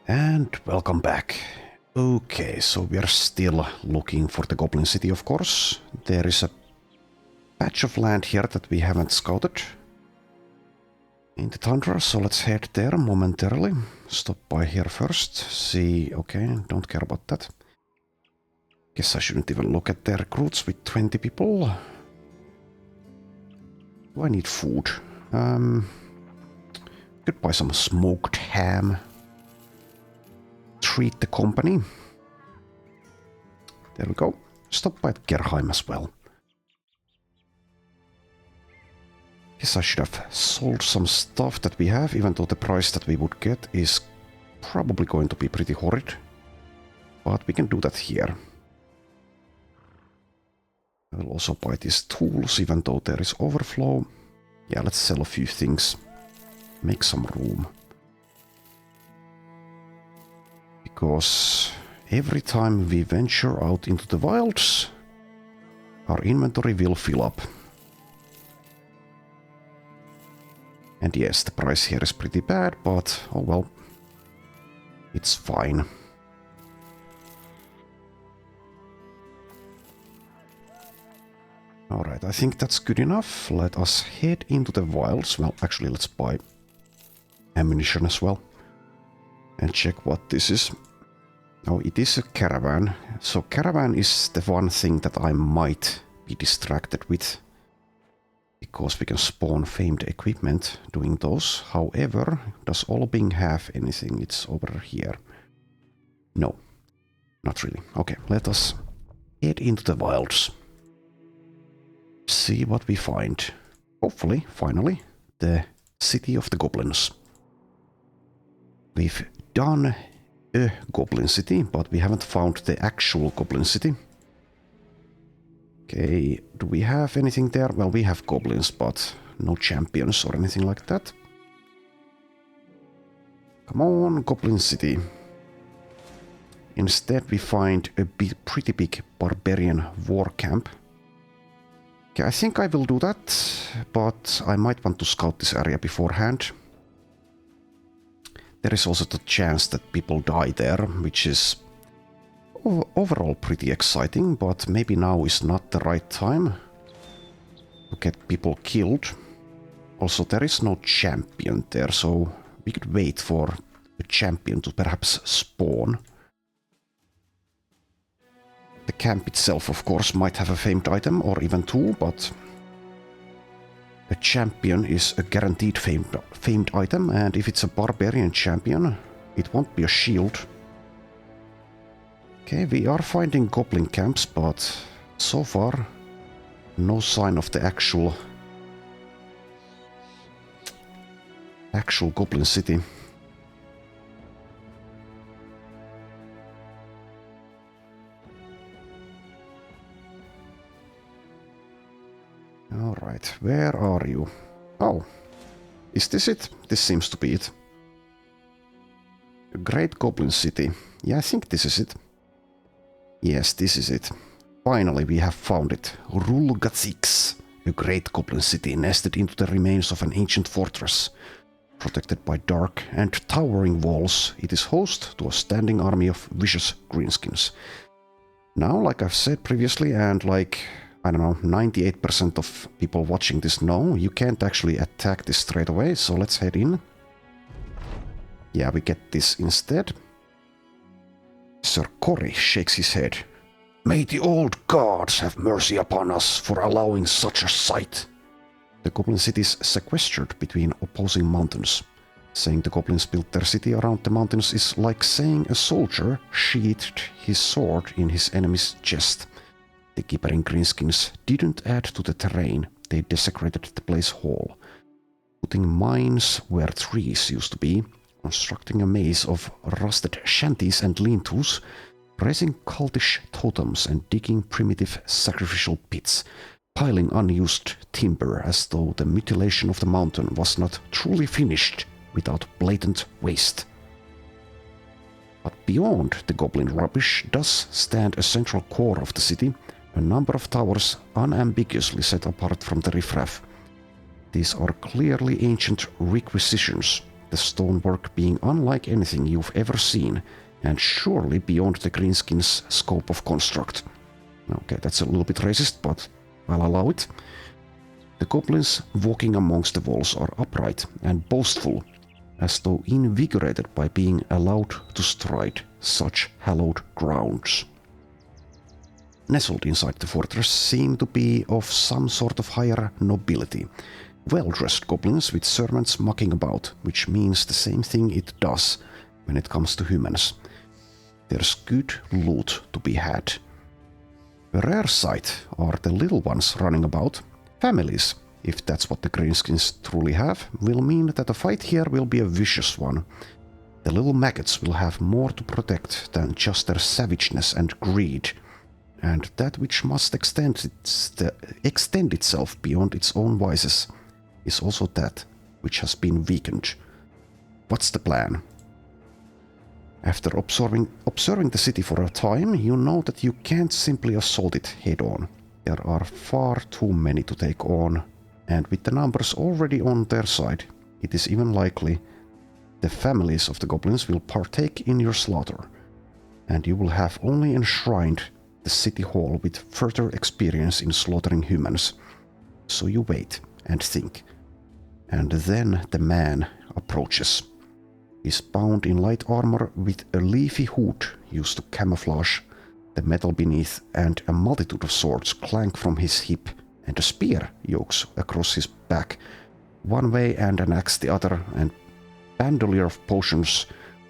And welcome back. Okay, so we are still looking for the Goblin City, of course. There is a patch of land here that we haven't scouted in the tundra, so let's head there momentarily. Stop by here first. See, okay, don't care about that. Guess I shouldn't even look at the recruits with 20 people. Do I need food? Could buy some smoked ham. Treat the company. There we go. Stop by at Gerheim as well. Guess I should have sold some stuff that we have, even though the price that we would get is probably going to be pretty horrid. But we can do that here. I will also buy these tools, even though there is overflow. Yeah, let's sell a few things. Make some room. Because every time we venture out into the wilds, our inventory will fill up. And yes, the price here is pretty bad, but oh well, it's fine. Alright, I think that's good enough. Let us head into the wilds. Well, actually, let's buy ammunition as well. And check what this is. Oh, it is a caravan. So caravan is the one thing that I might be distracted with. Because we can spawn famed equipment doing those. However, does Olbing have anything? It's over here. No, not really. Okay, let us head into the wilds. See what we find. Hopefully, finally, the city of the goblins. We've done a Goblin City, but we haven't found the actual Goblin City. Okay, do we have anything there? Well, we have goblins, but no champions or anything like that. Come on, Goblin City. Instead, we find a pretty big barbarian war camp. Okay, I think I will do that, but I might want to scout this area beforehand. There is also the chance that people die there, which is overall pretty exciting, but maybe now is not the right time to get people killed. Also, there is no champion there, so we could wait for a champion to perhaps spawn. The camp itself, of course, might have a famed item, or even two, but a champion is a guaranteed famed item, and if it's a barbarian champion, it won't be a shield. Okay, we are finding goblin camps, but so far, no sign of the actual Goblin City. Alright, where are you? Oh, is this it? This seems to be it. A Great Goblin City. Yeah, I think this is it. Yes, this is it. Finally, we have found it. Rulgatsix, a great goblin city nested into the remains of an ancient fortress. Protected by dark and towering walls, it is host to a standing army of vicious greenskins. Now, like I've said previously, and like, I don't know, 98% of people watching this know, you can't actually attack this straight away, so let's head in. Yeah, we get this instead. Sir Cory shakes his head. May the old gods have mercy upon us for allowing such a sight. The Goblin City is sequestered between opposing mountains. Saying the goblins built their city around the mountains is like saying a soldier sheathed his sword in his enemy's chest. The gibbering greenskins didn't add to the terrain, they desecrated the place whole. Putting mines where trees used to be, constructing a maze of rusted shanties and lean-tos, raising cultish totems and digging primitive sacrificial pits, piling unused timber as though the mutilation of the mountain was not truly finished without blatant waste. But beyond the goblin rubbish does stand a central core of the city, a number of towers unambiguously set apart from the riffraff. These are clearly ancient requisitions, the stonework being unlike anything you've ever seen, and surely beyond the greenskins' scope of construct. Okay, that's a little bit racist, but I'll allow it. The goblins walking amongst the walls are upright and boastful, as though invigorated by being allowed to stride such hallowed grounds. Nestled inside the fortress seem to be of some sort of higher nobility. Well-dressed goblins with servants mucking about, which means the same thing it does when it comes to humans. There's good loot to be had. A rare sight are the little ones running about. Families, if that's what the greenskins truly have, will mean that the fight here will be a vicious one. The little maggots will have more to protect than just their savageness and greed, and that which must extend itself beyond its own vices is also that which has been weakened. What's the plan? After observing the city for a time, you know that you can't simply assault it head-on. There are far too many to take on, and with the numbers already on their side, it is even likely the families of the goblins will partake in your slaughter, and you will have only enshrined the city hall with further experience in slaughtering humans. So you wait and think, and then the man approaches. He's bound in light armor with a leafy hood used to camouflage the metal beneath, and a multitude of swords clank from his hip, and a spear yokes across his back one way and an axe the other, and bandolier of potions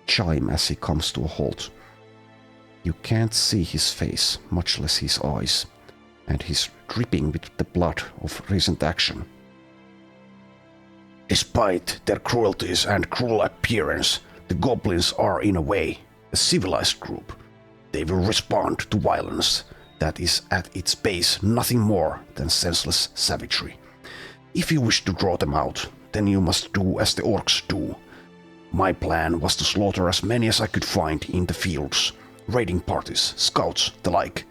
chime as he comes to a halt. You can't see his face, much less his eyes, and he's dripping with the blood of recent action. Despite their cruelties and cruel appearance, the goblins are in a way a civilized group. They will respond to violence that is at its base nothing more than senseless savagery. If you wish to draw them out, then you must do as the orcs do. My plan was to slaughter as many as I could find in the fields, raiding parties, scouts, the like,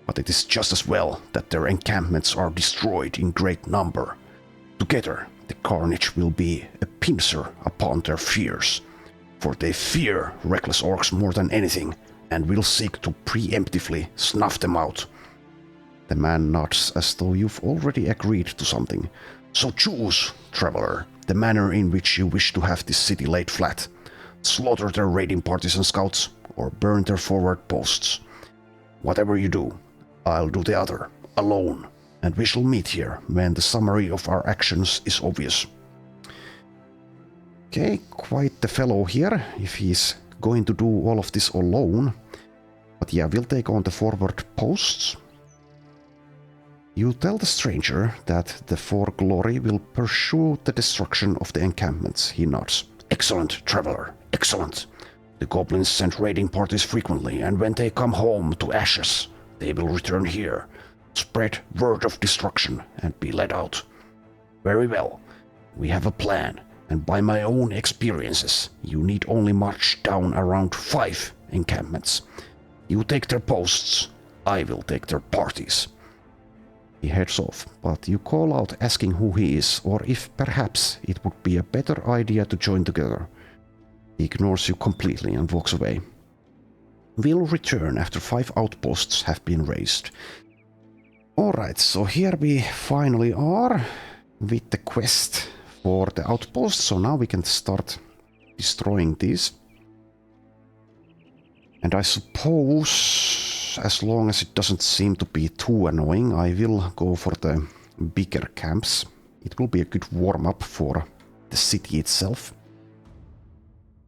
but it is just as well that their encampments are destroyed in great number. Together, the carnage will be a pincer upon their fears, for they fear reckless orcs more than anything, and will seek to preemptively snuff them out. The man nods as though you've already agreed to something. So choose, traveler, the manner in which you wish to have this city laid flat. Slaughter their raiding parties and scouts, or burn their forward posts. Whatever you do, I'll do the other, alone, and we shall meet here when the summary of our actions is obvious. Okay, quite the fellow here, if he's going to do all of this alone. But yeah, we'll take on the forward posts. You tell the stranger that the For Glory will pursue the destruction of the encampments. He nods. Excellent, traveler, excellent. The goblins send raiding parties frequently, and when they come home to ashes, they will return here, spread word of destruction, and be let out. Very well. We have a plan, and by my own experiences, you need only march down around 5 encampments. You take their posts, I will take their parties. He heads off, but you call out asking who he is, or if perhaps it would be a better idea to join together. He ignores you completely and walks away. We'll return after 5 outposts have been raised. Alright, so here we finally are with the quest for the outposts, so now we can start destroying these. And I suppose, as long as it doesn't seem to be too annoying, I will go for the bigger camps. It will be a good warm-up for the city itself.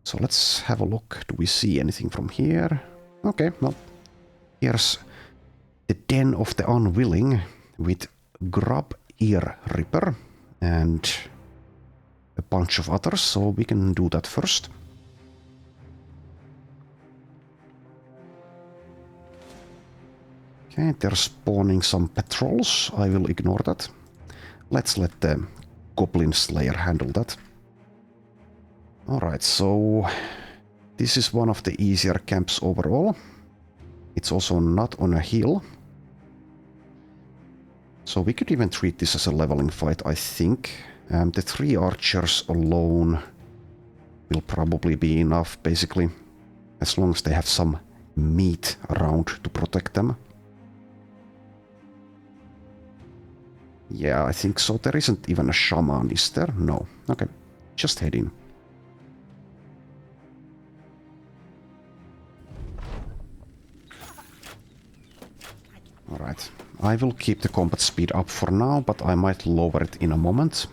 So let's have a look. Do we see anything from here? Okay, well, here's the Den of the Unwilling with Grub Ear Ripper and a bunch of others, so we can do that first. Okay, they're spawning some patrols. I will ignore that. Let's let the Goblin Slayer handle that. Alright, so this is one of the easier camps overall. It's also not on a hill. So we could even treat this as a leveling fight, I think. The 3 archers alone will probably be enough, basically. As long as they have some meat around to protect them. Yeah, I think so. There isn't even a shaman, is there? No. Okay, just head in. Alright, I will keep the combat speed up for now, but I might lower it in a moment.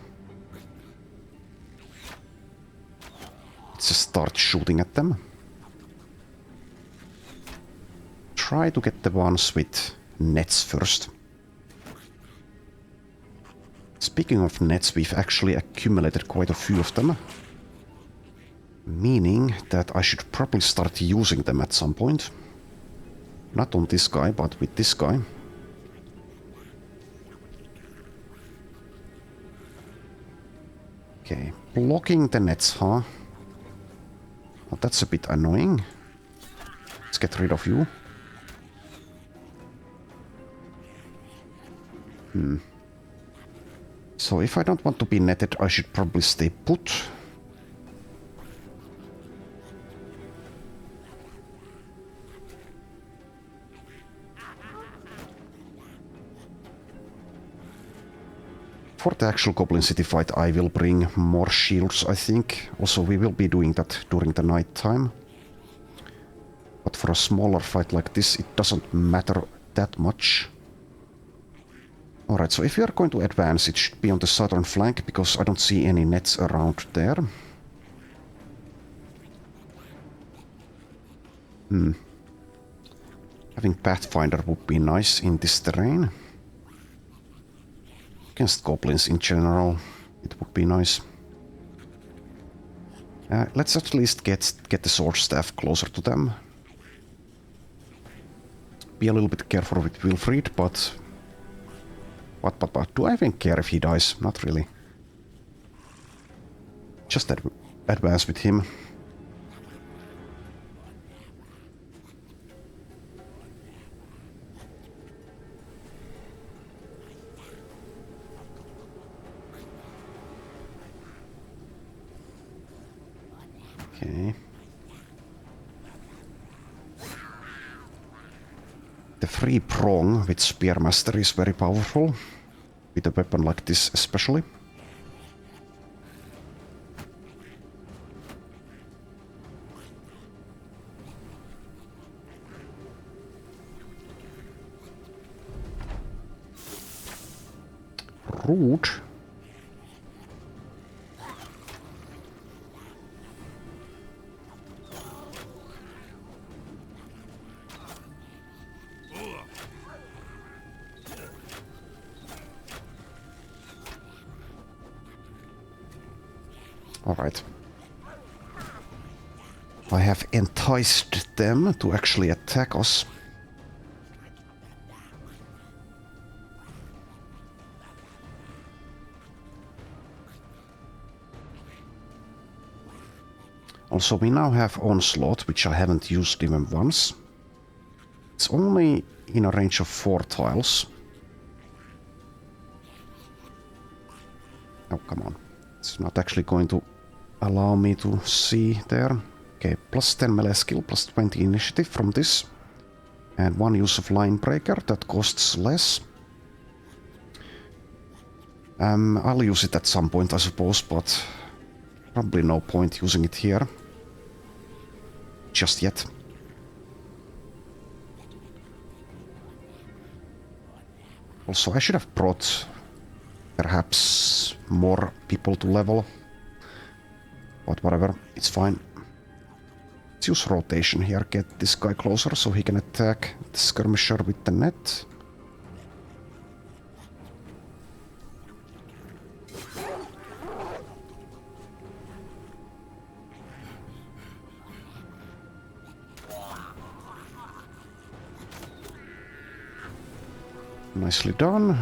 Let's just start shooting at them. Try to get the ones with nets first. Speaking of nets, we've actually accumulated quite a few of them. Meaning that I should probably start using them at some point. Not on this guy, but with this guy. Okay, blocking the nets, huh? Well, that's a bit annoying. Let's get rid of you. So if I don't want to be netted, I should probably stay put. For the actual Goblin City fight, I will bring more shields, I think. Also, we will be doing that during the night time. But for a smaller fight like this, it doesn't matter that much. Alright, so if we are going to advance, it should be on the southern flank, because I don't see any nets around there. Having Pathfinder would be nice in this terrain. Against goblins in general, it would be nice. Let's at least get the sword staff closer to them. Be a little bit careful with Wilfried, but... What? Do I even care if he dies? Not really. Just advance with him. Okay. The free prong with Spearmaster is very powerful. With a weapon like this especially. Rude. Alright. I have enticed them to actually attack us. Also, we now have Onslaught, which I haven't used even once. It's only in a range of 4 tiles. Oh, come on. It's not actually going to allow me to see there. Okay, plus 10 melee skill, plus 20 initiative from this. And 1 use of Line Breaker, that costs less. I'll use it at some point, I suppose, but probably no point using it here. Just yet. Also, I should have brought perhaps more people to level. But whatever, it's fine. Let's use rotation here, get this guy closer so he can attack the skirmisher with the net. Nicely done.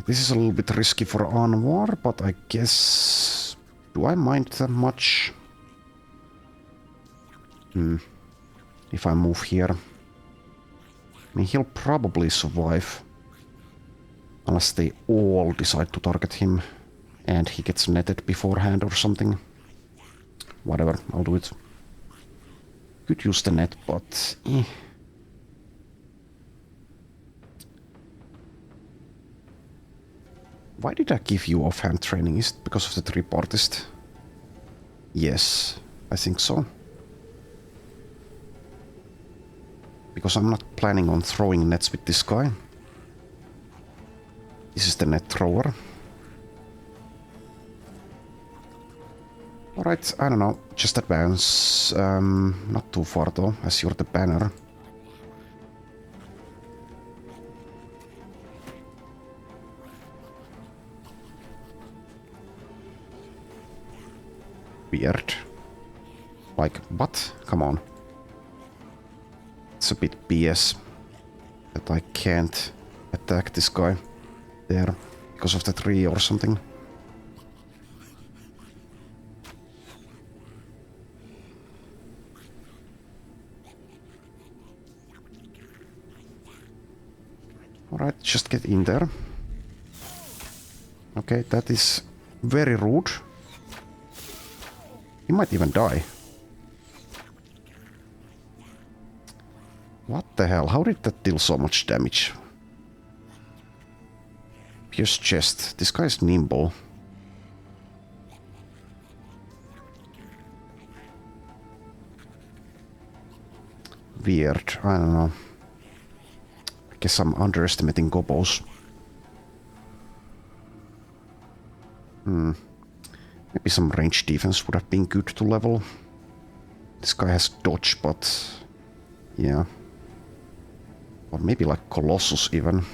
this is a little bit risky for Anwar, but I guess... Do I mind that much? If I move here. I mean, he'll probably survive. Unless they all decide to target him. And he gets netted beforehand or something. Whatever, I'll do it. Could use the net, but... Why did I give you offhand training? Is it because of the three-partist? Yes, I think so. Because I'm not planning on throwing nets with this guy. This is the net thrower. Alright, I don't know. Just advance. Not too far though, as you're the banner. Weird. Like, what? Come on. It's a bit BS that I can't attack this guy there because of the tree or something. Alright, just get in there. Okay, that is very rude. He might even die. What the hell? How did that deal so much damage? Pierce chest. This guy is nimble. Weird. I don't know. I guess I'm underestimating gobos. Maybe some range defense would have been good to level. This guy has dodge, but... yeah. Or maybe like Colossus even.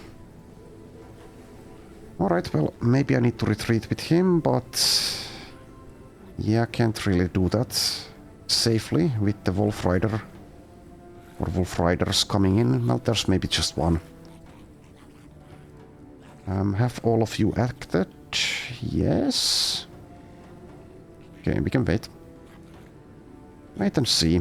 Alright, well, maybe I need to retreat with him, but... yeah, I can't really do that safely with the Wolf Rider. Or Wolf Riders coming in. Well, there's maybe just one. Have all of you acted? Yes. Okay, we can wait. Wait and see.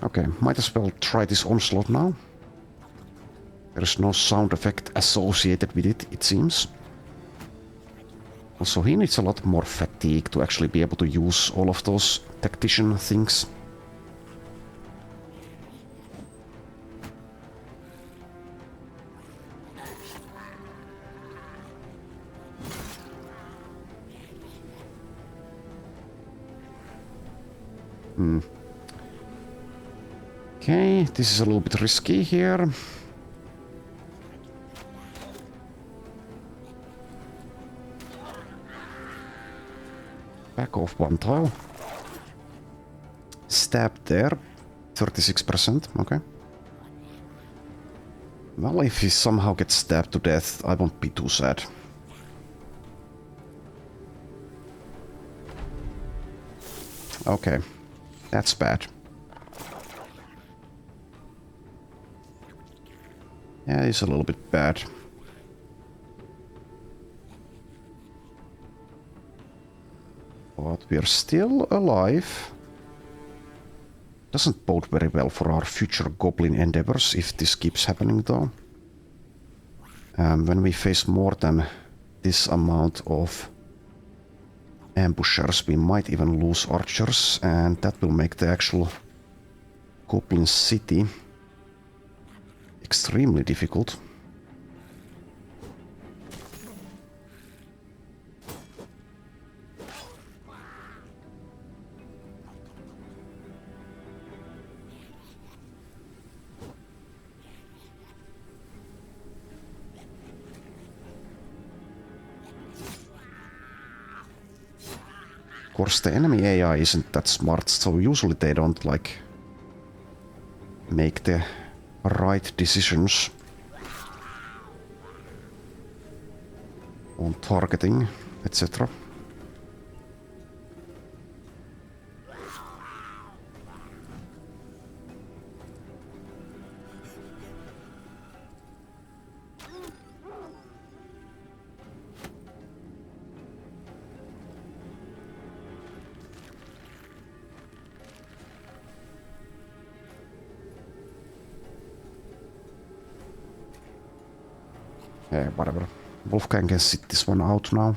Okay, might as well try this onslaught now. There is no sound effect associated with it, it seems. Also, he needs a lot more fatigue to actually be able to use all of those tactician things. Okay, this is a little bit risky here. Back off one tile. Stab there. 36%, okay. Well, if he somehow gets stabbed to death, I won't be too sad. Okay, that's bad. Yeah, it's a little bit bad. But we're still alive. Doesn't bode very well for our future goblin endeavors if this keeps happening though. When we face more than this amount of ambushers, we might even lose archers, and that will make the actual Goblin City extremely difficult. Of course, the enemy AI isn't that smart, so usually they don't, like, make the right decisions on targeting, etc. Yeah, whatever. Wolfgang can sit this one out now.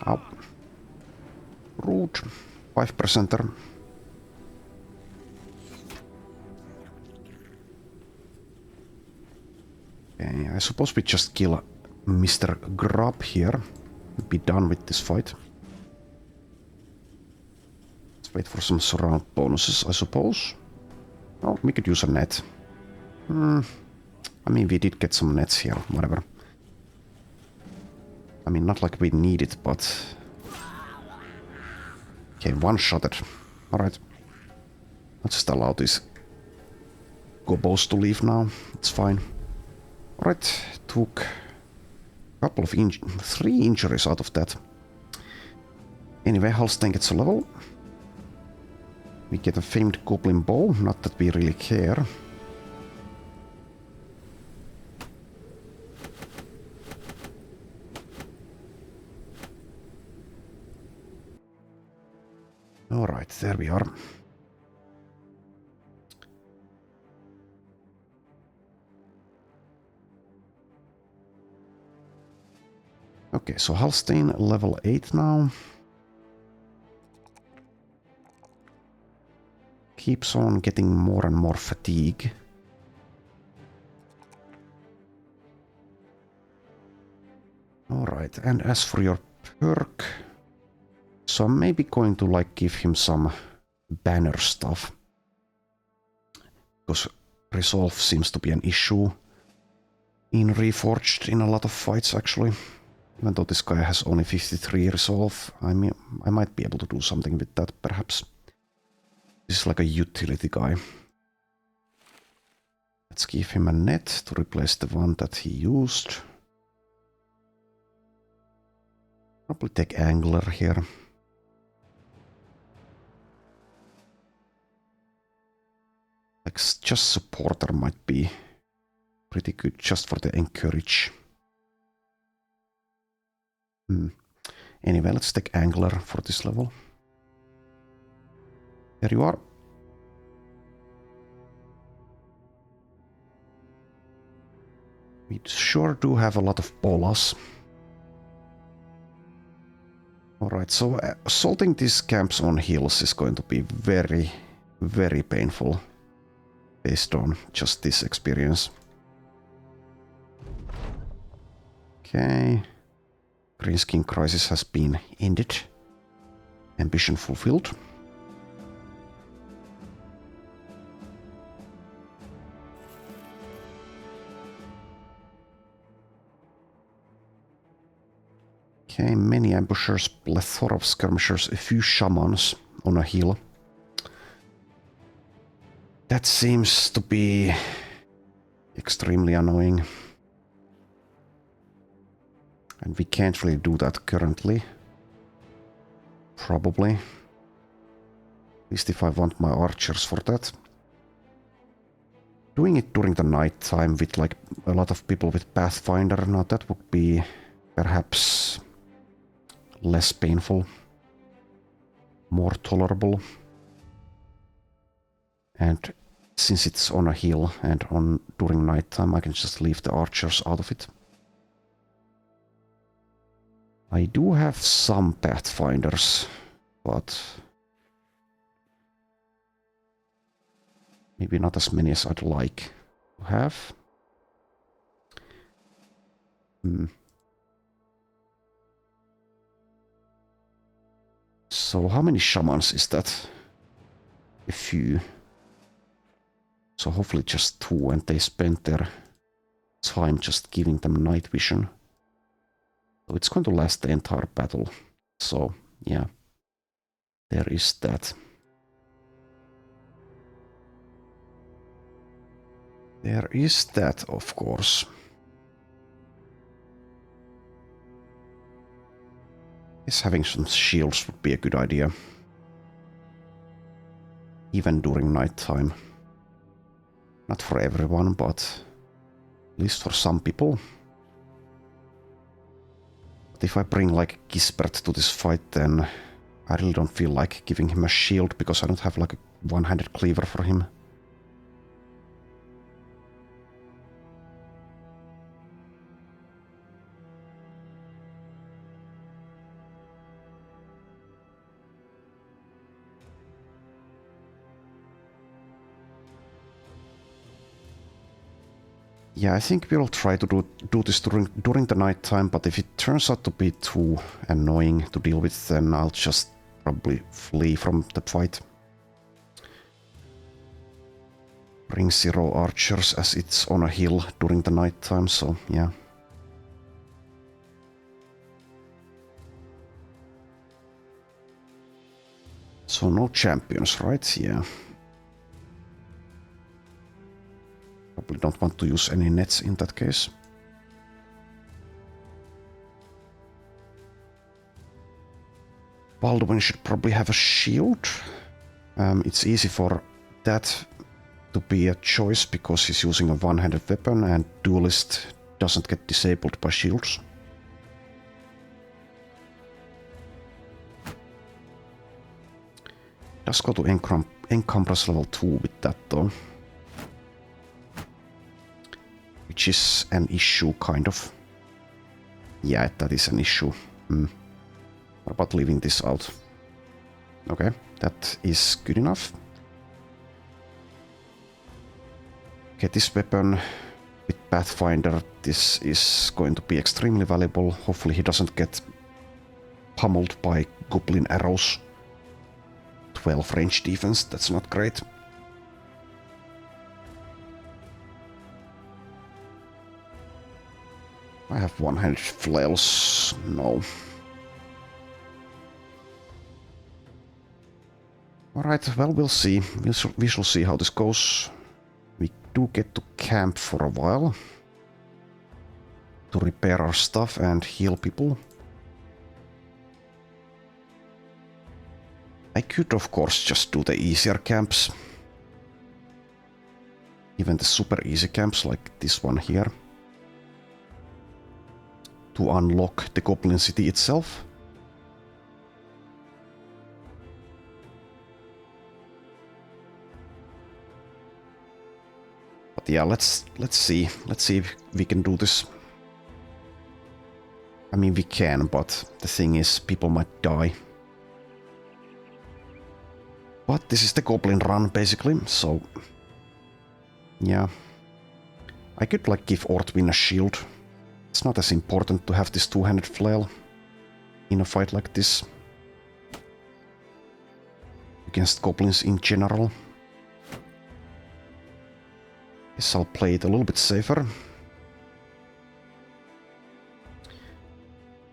Ow. Rude. 5%er. Okay, I suppose we just kill Mr. Grub here. Be done with this fight. Let's wait for some surround bonuses, I suppose. Oh, we could use a net. I mean, we did get some nets here, whatever. I mean, not like we need it, but... Okay, one-shotted. Alright. Let's just allow these gobos to leave now. It's fine. Alright, took a couple of 3 injuries out of that. Anyway, Halstein gets a level. We get a famed goblin bow, not that we really care. Alright, there we are. Okay, so Halstein level 8 now. Keeps on getting more and more fatigue. Alright, and as for your perk, so I'm maybe going to like give him some banner stuff. Because resolve seems to be an issue in Reforged in a lot of fights actually. Even though this guy has only 53 resolve, I might be able to do something with that perhaps. This is like a utility guy. Let's give him a net to replace the one that he used. Probably take angler here. Like just supporter might be pretty good just for the encourage. Anyway, let's take angler for this level. There you are. We sure do have a lot of bolas. Alright, so assaulting these camps on hills is going to be very, very painful. Based on just this experience. Okay. Greenskin crisis has been ended. Ambition fulfilled. Okay, many ambushers, plethora of skirmishers, a few shamans on a hill. That seems to be extremely annoying. And we can't really do that currently. Probably. At least if I want my archers for that. Doing it during the night time with like a lot of people with Pathfinder, now that would be perhaps less painful. More tolerable. And since it's on a hill and during nighttime, I can just leave the archers out of it. I do have some Pathfinders, but maybe not as many as I'd like to have. So how many shamans is that? A few. So hopefully just 2, and they spent their time just giving them night vision. So it's going to last the entire battle. So, yeah. There is that. There is that, of course. Guess having some shields would be a good idea. Even during nighttime. Not for everyone, but at least for some people. But if I bring like Gisbert to this fight, then I really don't feel like giving him a shield because I don't have like a one-handed cleaver for him. Yeah, I think we'll try to do this during the night time, but if it turns out to be too annoying to deal with, then I'll just probably flee from the fight. Bring 0 archers as it's on a hill during the night time, so yeah. So no champions, right? Yeah. Probably don't want to use any nets in that case. Baldwin should probably have a shield. It's easy for that to be a choice because he's using a one-handed weapon and Duelist doesn't get disabled by shields. Does go to Encumbrance level 2 with that though. Which is an issue, kind of. Yeah, that is an issue. What about leaving this out? Okay, that is good enough. Okay, this weapon with Pathfinder, this is going to be extremely valuable. Hopefully he doesn't get pummeled by goblin arrows. 12 range defense, that's not great. I have one-handed flails. No. Alright, well, we'll see. We shall see how this goes. We do get to camp for a while. To repair our stuff and heal people. I could, of course, just do the easier camps. Even the super easy camps like this one here. To unlock the Goblin City itself. But yeah, let's see. Let's see if we can do this. I mean, we can, but the thing is, people might die. But this is the Goblin run, basically, so... Yeah. I could, like, give Ortwin a shield. It's not as important to have this two-handed flail in a fight like this. Against goblins in general. Guess I'll play it a little bit safer.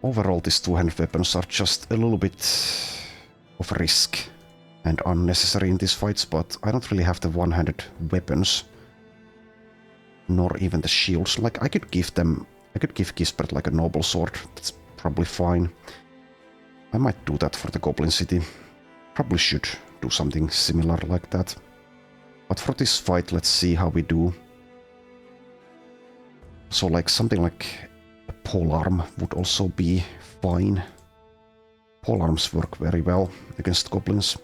Overall, these two-handed weapons are just a little bit of a risk and unnecessary in these fights, but I don't really have the one-handed weapons. Nor even the shields. Like, I could give Gisbert like a noble sword. That's probably fine. I might do that for the Goblin City. Probably should do something similar like that. But for this fight, let's see how we do. So like something like a polearm would also be fine. Polearms work very well against goblins.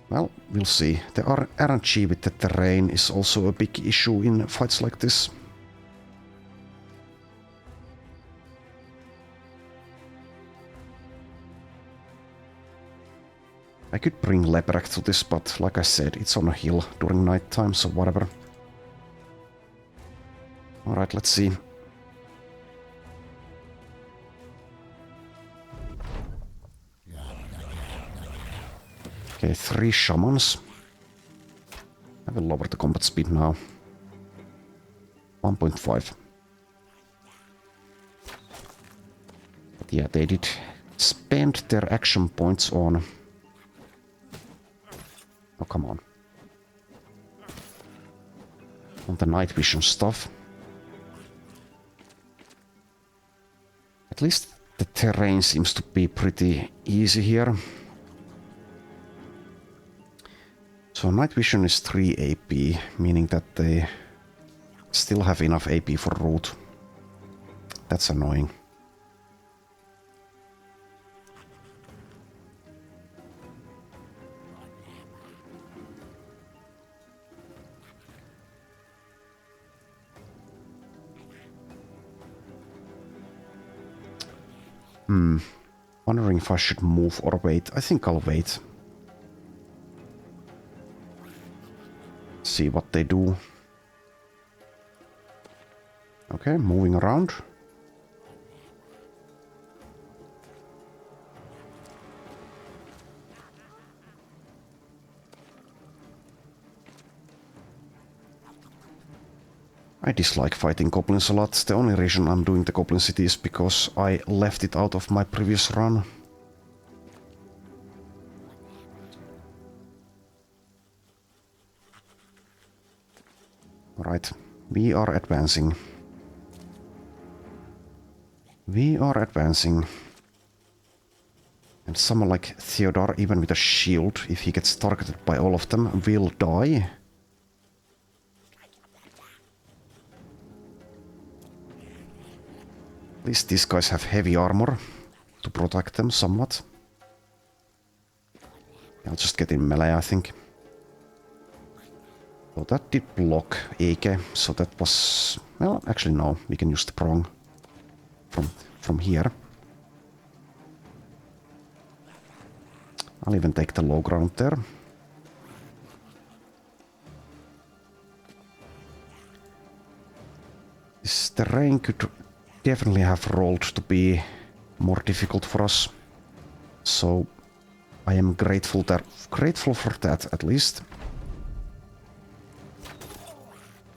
Well, we'll see. The RNG with the terrain is also a big issue in fights like this. I could bring Lebrecht to this, but like I said, it's on a hill during night time, so whatever. Alright, let's see. Okay, 3 shamans. I will lower the combat speed now. 1.5. But yeah, they did spend their action points on... Oh, come on. On the night vision stuff. At least the terrain seems to be pretty easy here. So night vision is 3 AP, meaning that they still have enough AP for root. That's annoying. Wondering if I should move or wait. I think I'll wait. See what they do. Okay, moving around. I dislike fighting goblins a lot. The only reason I'm doing the Goblin City is because I left it out of my previous run. Right, we are advancing. We are advancing. And someone like Theodore, even with a shield, if he gets targeted by all of them, will die. At least these guys have heavy armor to protect them somewhat. I'll just get in melee, I think. So that did block Eke, so that was... Well, actually no, we can use the prong from here. I'll even take the low ground there. This terrain could definitely have rolled to be more difficult for us. So I am grateful for that at least.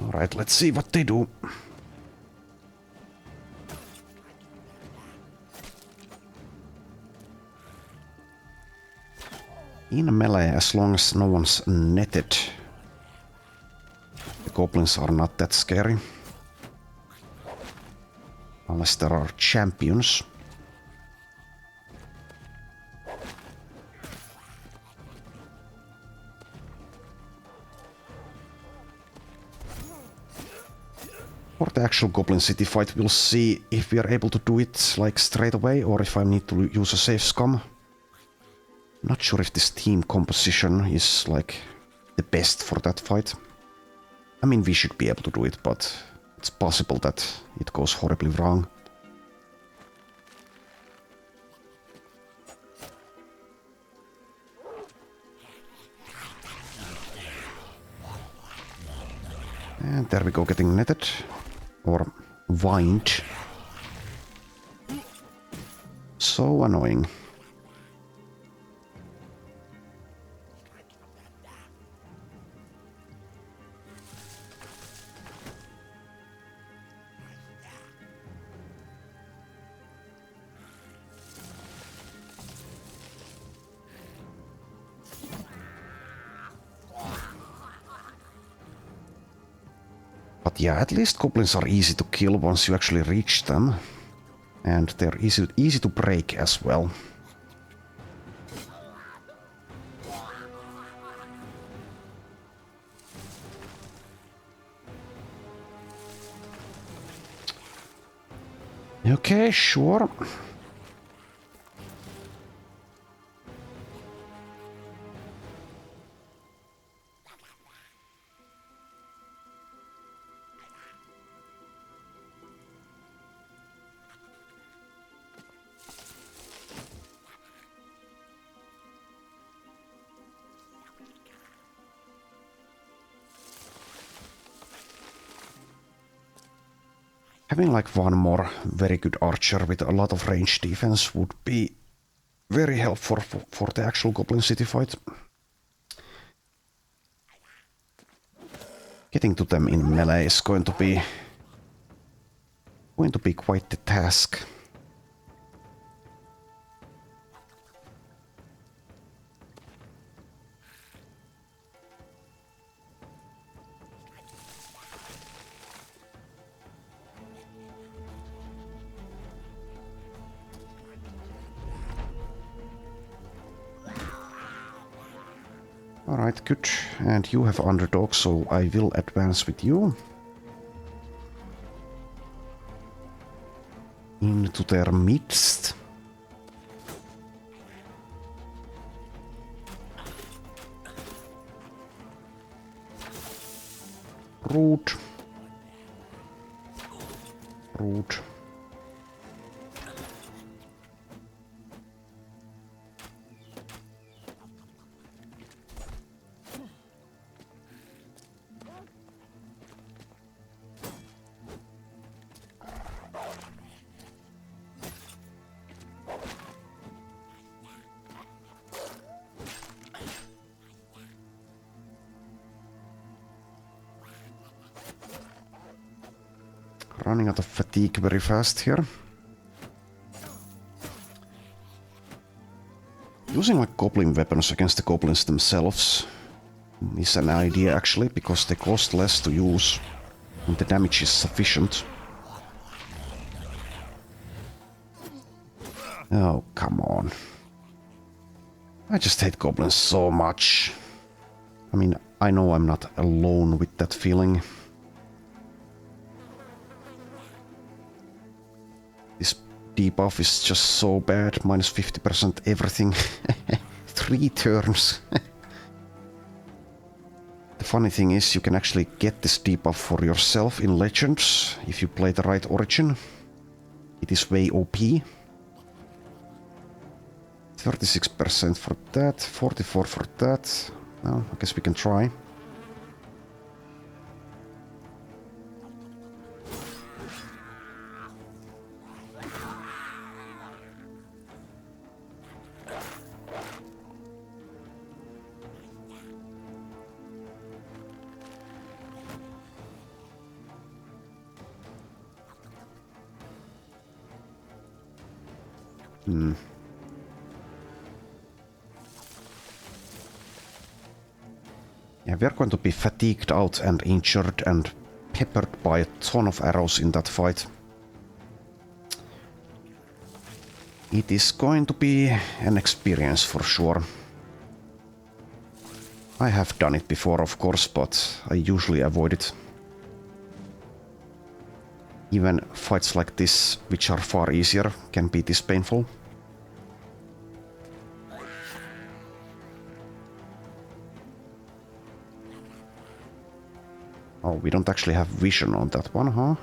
Alright, let's see what they do. In melee, as long as no one's netted, the goblins are not that scary. Unless there are champions. For the actual Goblin City fight, we'll see if we are able to do it like straight away or if I need to use a safe scum. Not sure if this team composition is like the best for that fight. I mean, we should be able to do it, but it's possible that it goes horribly wrong. And there we go, getting netted. Or vined. So annoying. But yeah, at least goblins are easy to kill once you actually reach them. And they're easy to break as well. Okay, sure. Having like one more very good archer with a lot of range defense would be very helpful for the actual Goblin City fight. Getting to them in melee is going to be quite the task. Alright, good. And you have underdog, so I will advance with you. Into their midst. Rude. Rude. Running out of fatigue very fast here. Using like goblin weapons against the goblins themselves is an idea actually, because they cost less to use and the damage is sufficient. Oh, come on. I just hate goblins so much. I mean, I know I'm not alone with that feeling. This debuff is just so bad, minus 50% everything. 3 turns. The funny thing is, you can actually get this debuff for yourself in Legends if you play the right origin. It is way OP. 36% for that, 44% for that. Well, I guess we can try. Yeah, we're going to be fatigued out and injured and peppered by a ton of arrows in that fight. It is going to be an experience for sure. I have done it before, of course, but I usually avoid it. Even fights like this, which are far easier, can be this painful. Oh, we don't actually have vision on that one, huh?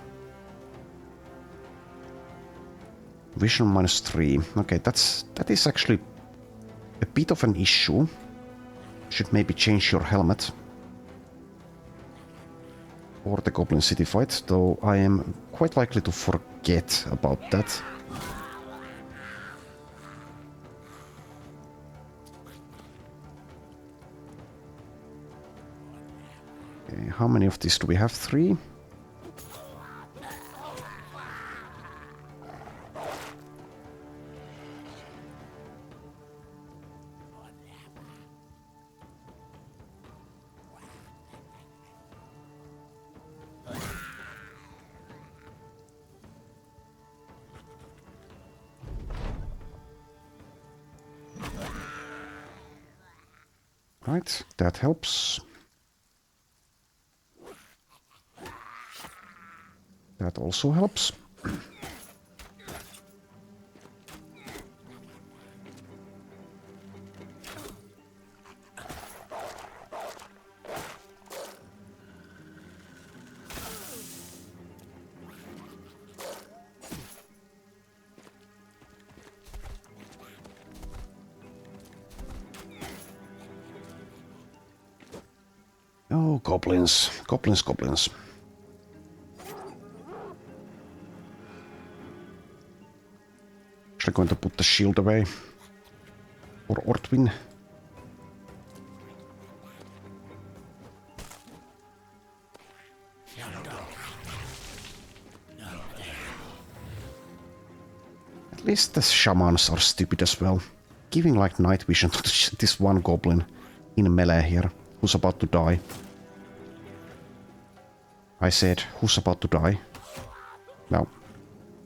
Vision minus 3. Okay, that is actually a bit of an issue. Should maybe change your helmet. For the Goblin City fight, though I am quite likely to forget about that. Okay, how many of these do we have? 3? Right, that helps. That also helps. Oh, goblins. Goblins, goblins. Actually going to put the shield away. For Ortwin. least the shamans are stupid as well. Giving like night vision to this one goblin in melee here, who's about to die. I said, who's about to die? Well,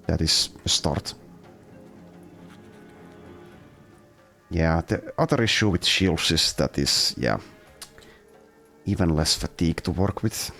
that is a start. Yeah, the other issue with shields is that is, yeah, even less fatigue to work with.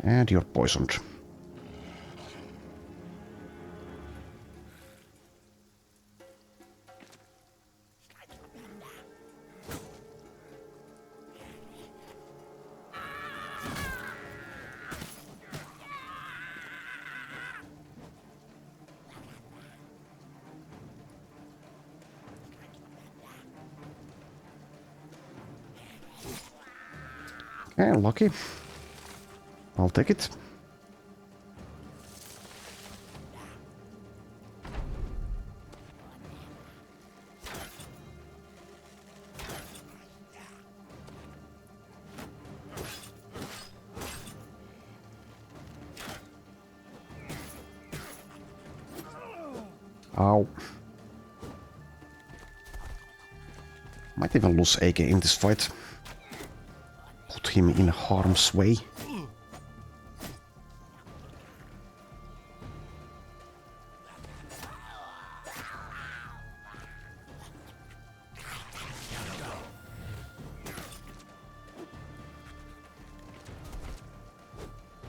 And you're poisoned. Okay, lucky. I'll take it. Ow. Might even lose AK in this fight. Put him in harm's way.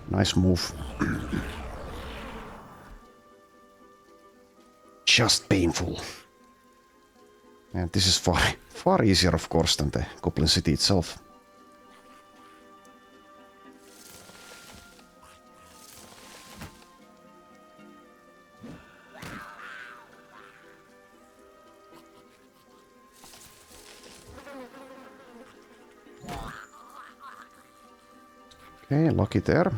Nice move. Just painful. And this is far easier, of course, than the Goblin City itself. Okay, lucky there.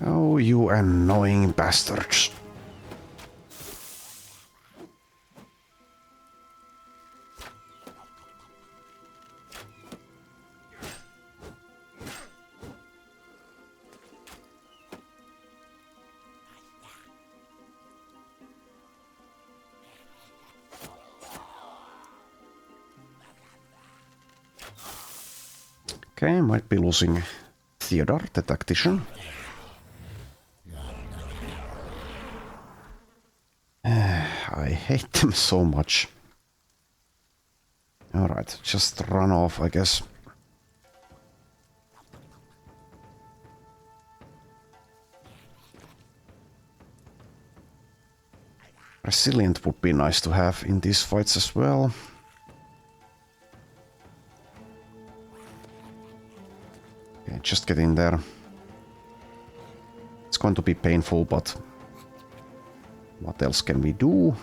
Oh, you annoying bastards. Okay, might be losing Theodore, the tactician. I hate them so much. Alright, just run off, I guess. Resilient would be nice to have in these fights as well. Okay, just get in there. It's going to be painful, but what else can we do?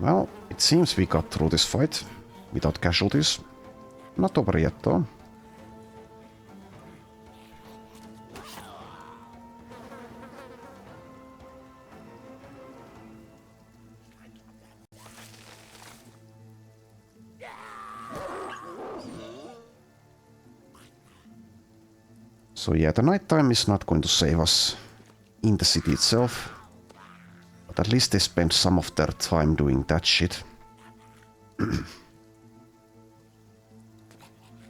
Well, it seems we got through this fight without casualties. Not over yet though. So yeah, the nighttime is not going to save us in the city itself. But at least they spend some of their time doing that shit.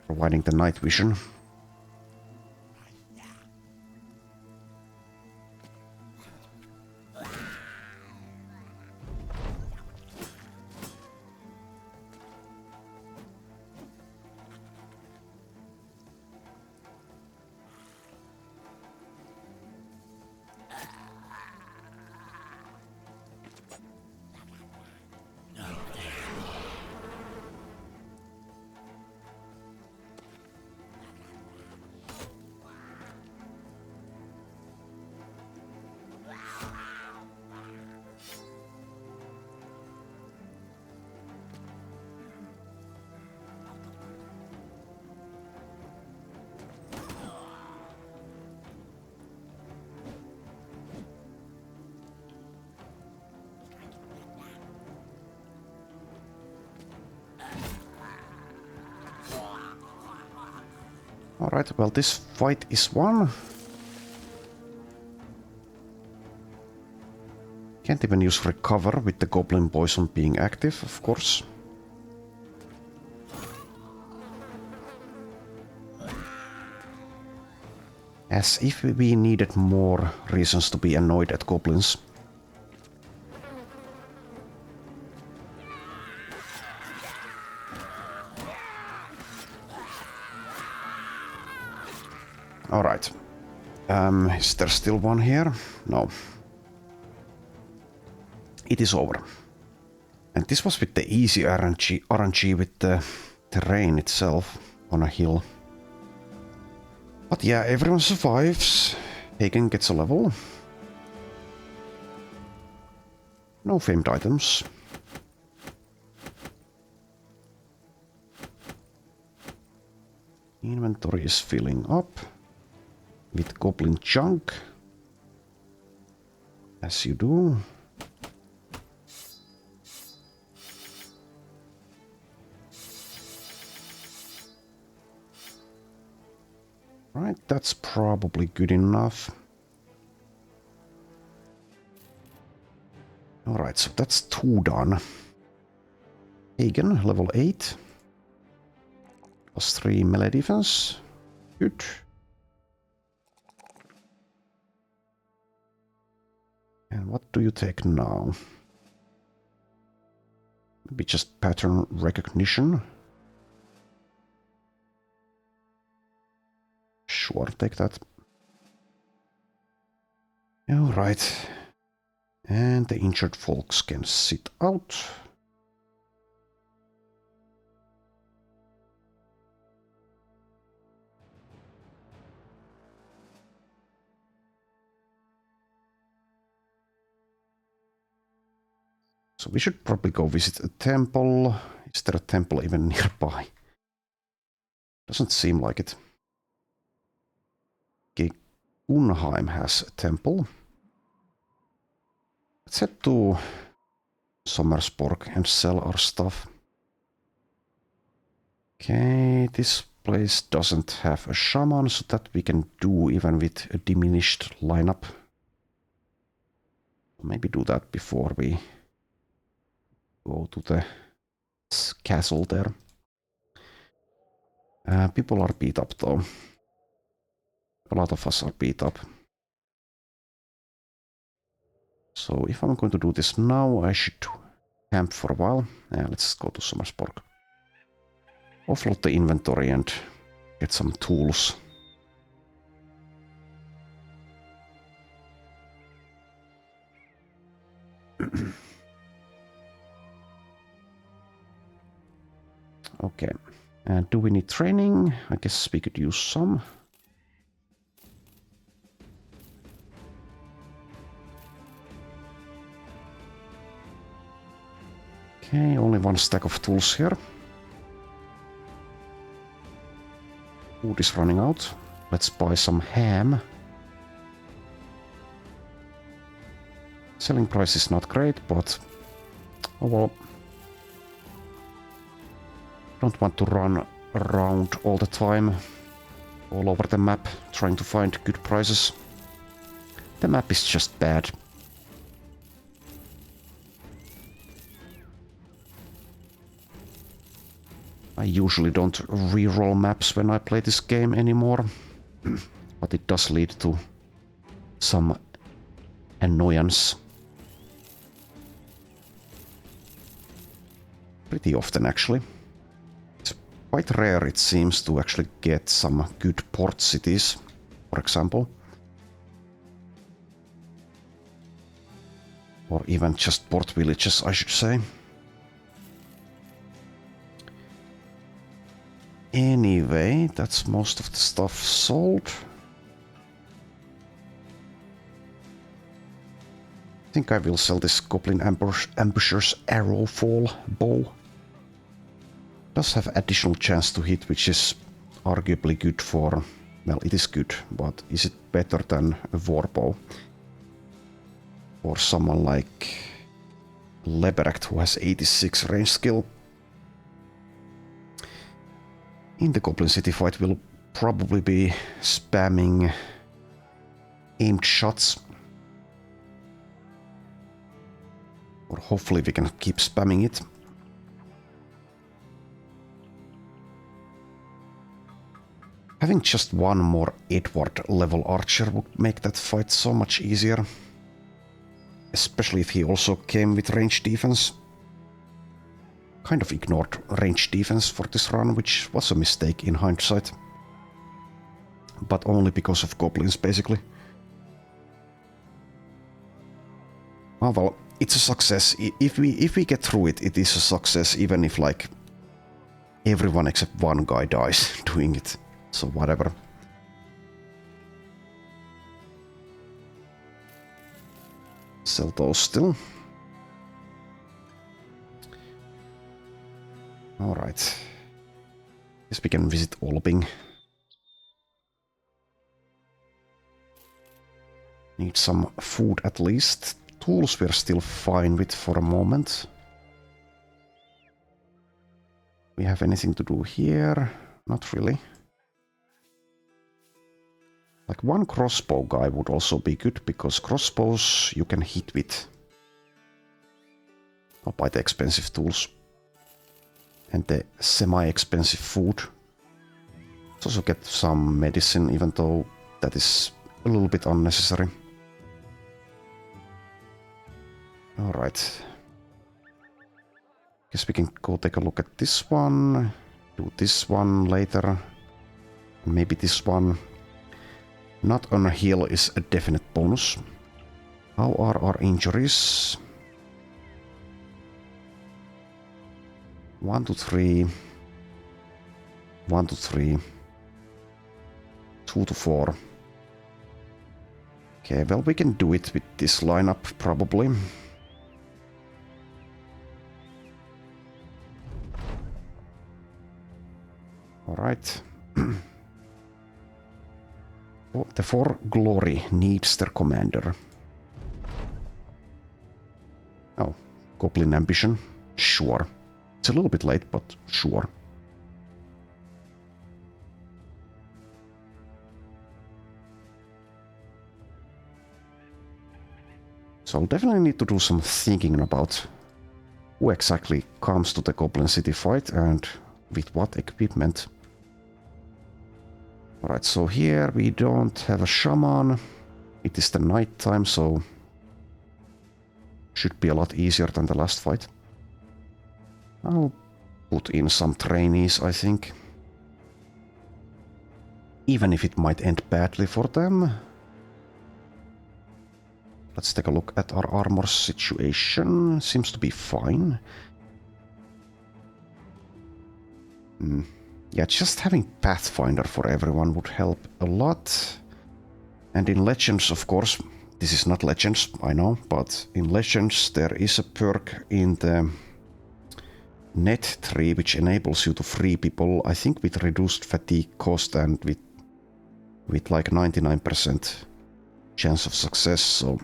Providing the night vision. Alright, well this fight is won. Can't even use recover with the goblin poison being active, of course. As if we needed more reasons to be annoyed at goblins. Alright. Is there still one here? No. It is over. And this was with the easy RNG with the terrain itself on a hill. But yeah, everyone survives. Hagen gets a level. No famed items. Inventory is filling up with goblin junk. As you do. Right, that's probably good enough. Alright, so that's 2 done. Hagen, level 8. Plus 3 melee defense. Good. And what do you take now? Maybe just pattern recognition. Sure, take that. Alright. And the injured folks can sit out. So we should probably go visit a temple. Is there a temple even nearby? Doesn't seem like it. Okay, Unheim has a temple. Let's head to Sommersborg and sell our stuff. Okay, this place doesn't have a shaman, so that we can do even with a diminished lineup. Maybe do that before we go to the castle there. People are beat up though. A lot of us are beat up. So if I'm going to do this now, I should camp for a while. Let's go to Sommersborg. Offload the inventory and get some tools. Okay. And do we need training? I guess we could use some. Okay, only 1 stack of tools here. Food is running out. Let's buy some ham. Selling price is not great, but oh well. Don't want to run around all the time, all over the map, trying to find good prices. The map is just bad. I usually don't reroll maps when I play this game anymore, but it does lead to some annoyance. Pretty often, actually. It's quite rare, it seems, to actually get some good port cities, for example. Or even just port villages, I should say. Anyway, that's most of the stuff sold. I think I will sell this Goblin Ambusher's Arrow Fall bow. Does have additional chance to hit, which is arguably good for... Well, it is good, but is it better than a Warbow? Or someone like Leberact, who has 86 range skill. In the Goblin City fight, we'll probably be spamming aimed shots. Or hopefully we can keep spamming it. Having just one more Edward level archer would make that fight so much easier. Especially if he also came with range defense. Kind of ignored range defense for this run, which was a mistake in hindsight. But only because of goblins, basically. Oh well, it's a success. If we get through it, it is a success, even if like everyone except one guy dies doing it. So whatever. Sell those still. Alright. Guess we can visit Olbing. Need some food at least. Tools we're still fine with for a moment. We have anything to do here? Not really. Like one crossbow guy would also be good, because crossbows you can hit with. I'll buy the expensive tools. And the semi-expensive food. Let's also get some medicine, even though that is a little bit unnecessary. Alright. Guess we can go take a look at this one. Do this one later. Maybe this one. Not on a heal is a definite bonus. How are our injuries? 1 to 3. 1 to 3. 2 to 4. Okay, well, we can do it with this lineup, probably. Alright. The For Glory needs their commander. Oh, Goblin Ambition? Sure. It's a little bit late, but sure. So I'll definitely need to do some thinking about who exactly comes to the Goblin City fight and with what equipment. Alright, so here we don't have a shaman. It is the night time, so should be a lot easier than the last fight. I'll put in some trainees, I think. Even if it might end badly for them. Let's take a look at our armor situation. Seems to be fine. Yeah, just having Pathfinder for everyone would help a lot. And in Legends, of course, this is not Legends, I know, but in Legends there is a perk in the Net 3, which enables you to free people, I think with reduced fatigue cost and with like 99% chance of success, so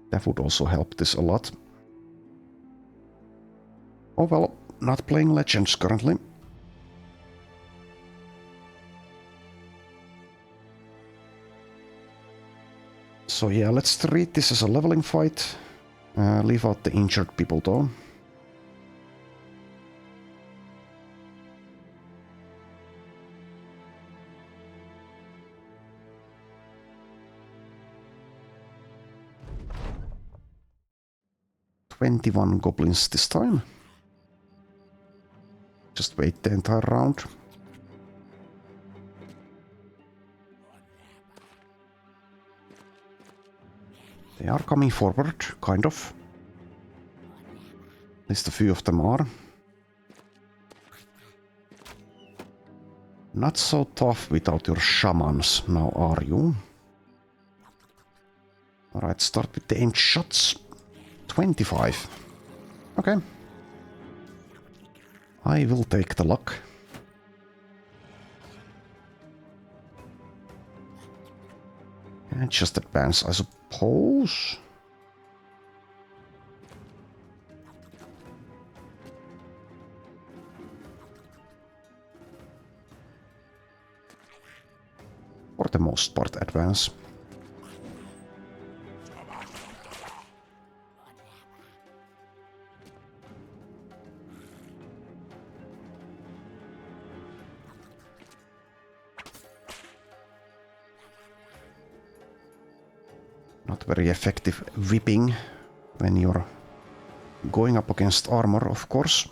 that would also help this a lot. Oh well, not playing Legends currently. So yeah, let's treat this as a leveling fight. Leave out the injured people though. "21 goblins this time. Just wait the entire round. They are coming forward, kind of. At least a few of them are. Not so tough without your shamans, now are you? Alright, start with the aimed shots. 25. Okay. I will take the luck. And just advance, I suppose. For the most part, advance. Not very effective whipping when you're going up against armor, of course.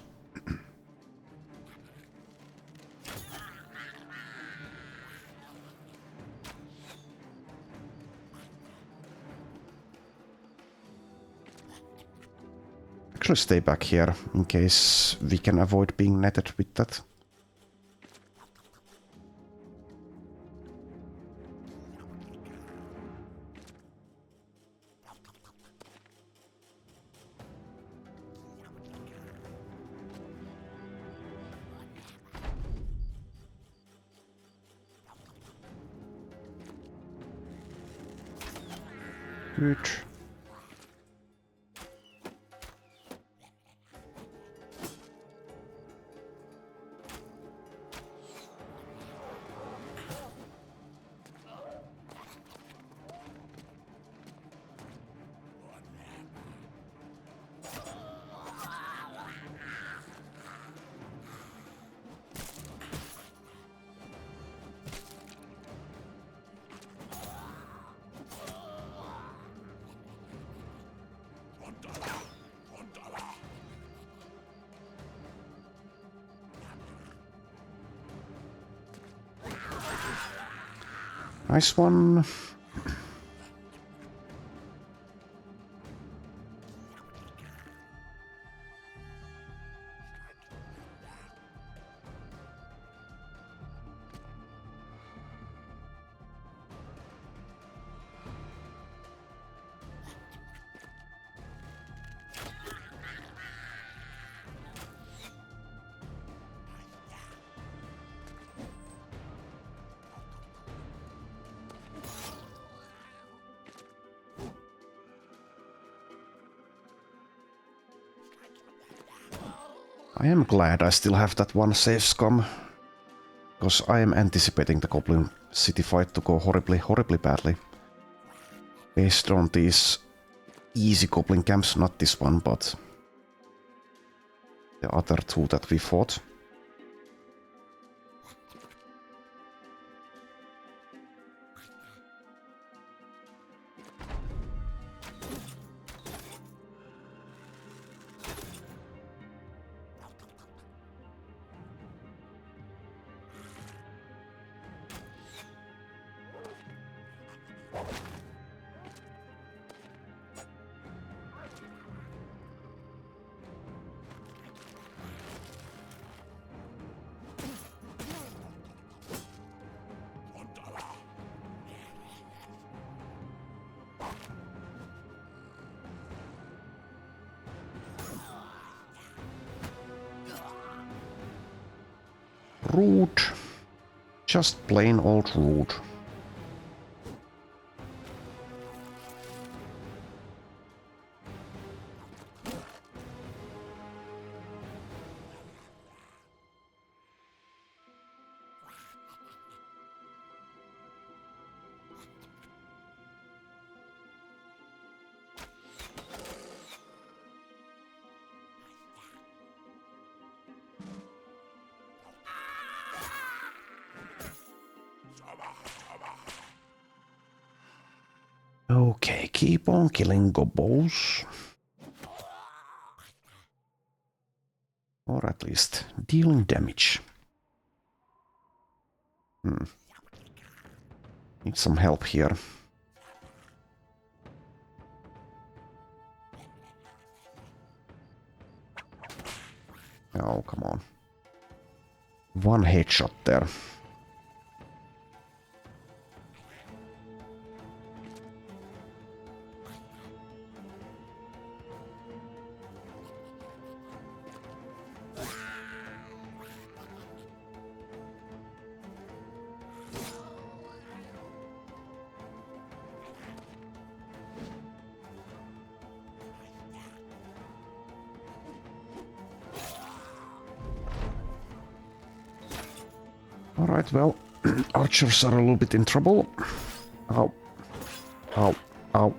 Actually stay back here in case we can avoid being netted with that. Good. Nice one. I am glad I still have that one safe scum, because I am anticipating the Goblin City fight to go horribly, horribly badly. Based on these easy Goblin camps, not this one, but the other two that we fought. Rude. Just plain old rude. Okay, keep on killing gobos. Or at least dealing damage. Need some help here. Oh, come on. One headshot there. Alright, well, archers are a little bit in trouble. Ow. Ow. Ow.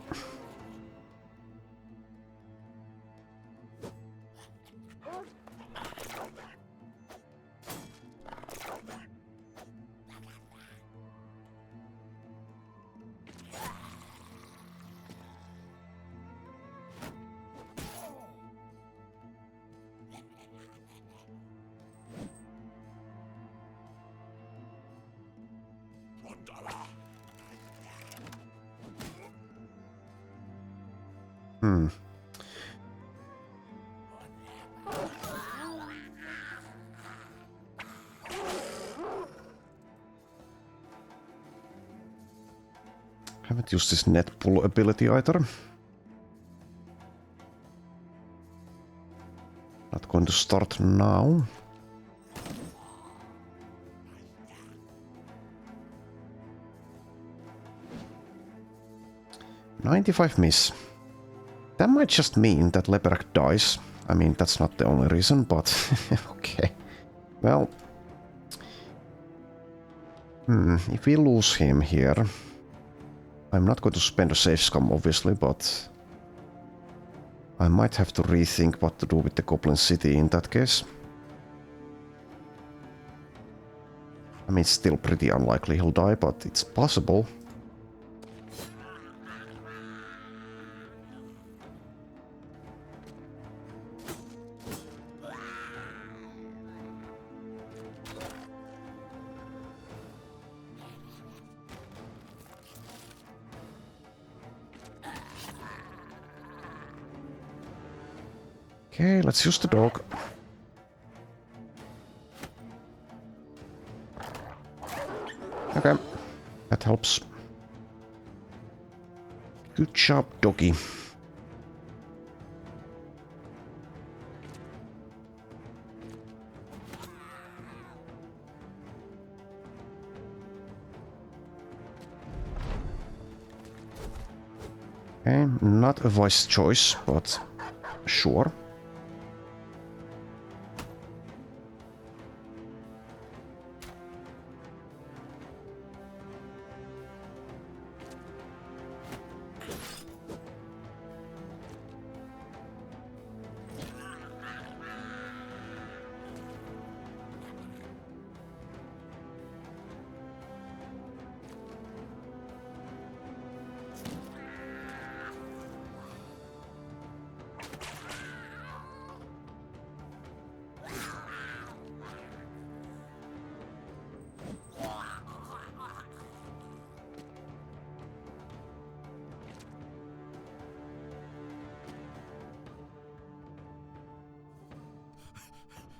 Haven't used this net pull ability either. Not going to start now. $95 miss. That might just mean that Leperak dies. I mean, that's not the only reason, but okay. Well, if we lose him here, I'm not going to spend a save scum, obviously, but I might have to rethink what to do with the Goblin City in that case. I mean, it's still pretty unlikely he'll die, but it's possible. Okay, let's use the dog. Okay, that helps. Good job, doggy. Okay, not a wise choice, but sure.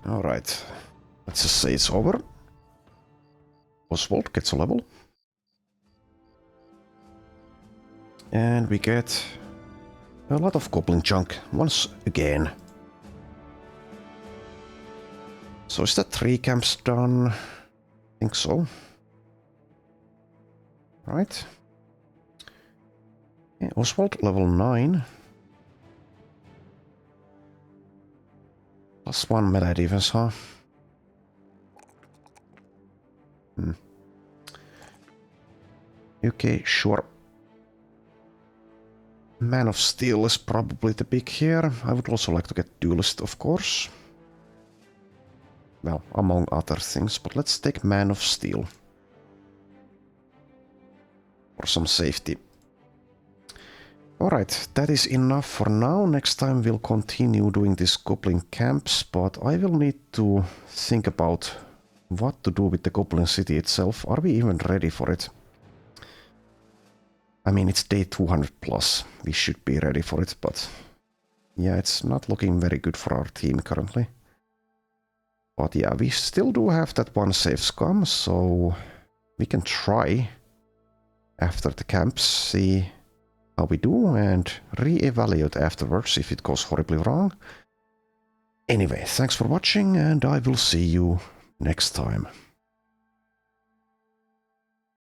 Alright, let's just say it's over. Oswald gets a level. And we get a lot of goblin junk once again. So is that 3 camps done? I think so. Right. Okay, Oswald level 9. +1 melee defense, huh? Okay, sure. Man of Steel is probably the pick here. I would also like to get Duelist, of course. Well, among other things, but let's take Man of Steel. For some safety. Alright, that is enough for now. Next time we'll continue doing these Goblin camps, but I will need to think about what to do with the Goblin City itself. Are we even ready for it? I mean, it's day 200 plus. We should be ready for it, but yeah, it's not looking very good for our team currently. But yeah, we still do have that one safe scum, so we can try after the camps, see how we do, and re-evaluate afterwards if it goes horribly wrong. Anyway, thanks for watching, and I will see you next time.